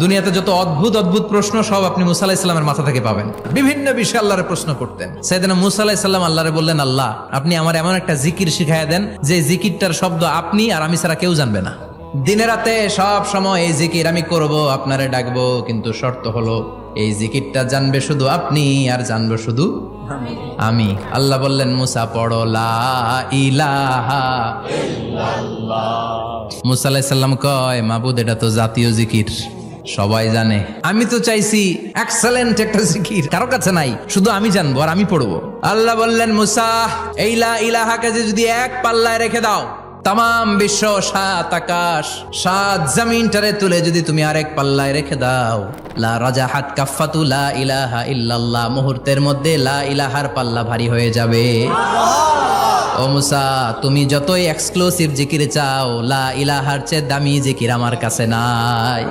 দুনিয়াতে যত অদ্ভুত অদ্ভুত প্রশ্ন সব আপনি মুসা আলাইহিস সালামের মাথা থেকে পাবেন। বিভিন্ন বিষয়ে আল্লাহরে প্রশ্ন করতেন। সাইয়েদনা মুসা আলাইহিস সালাম আল্লাহরে বললেন, আল্লাহ আপনি আমার এমন একটা জিকির শিখাইয়া দেন যে জিকিরটার শব্দ আপনি আর আমি ছাড়া কেউ জানবে না। দিনে রাতে সব সময় এই জিকির আমি করব, আপনারে ডাকবো, কিন্তু শর্ত হলো এই জিকিরটা জানবে শুধু আপনি আর জানবো শুধু আমি। আল্লাহ বললেন, মুসা পড়ো লা ইলাহা ইল্লাল্লাহ। মুসা আলাইহিস সালাম কয়, মাবুদ এটা তো জাতীয় জিকির, সবাই জানে। আমি তো চাইছি এক্সেলেন্ট একটা জিকির, কারো কাছে নাই, শুধু আমি জানবো আর আমি পড়বো। আল্লাহ বললেন, মুসা এই লা ইলাহাকে যদি এক পাল্লায় রেখে দাও, তাম বিশ্ব, সাত আকাশ, সাত জমিনটারে তুলে যদি তুমি আরেক পাল্লায় রেখে দাও, লা রাজাহাত কাফাতু লা ইলাহা ইল্লাল্লাহ, মুহূর্তের মধ্যে লা ইলাহার পাল্লা ভারী হয়ে যাবে। ও মুসা, তুমি যতই এক্সক্লুসিভ জিকির চাও, লা ইলাহার চেয়ে দামি জিকির আমার কাছে নাই।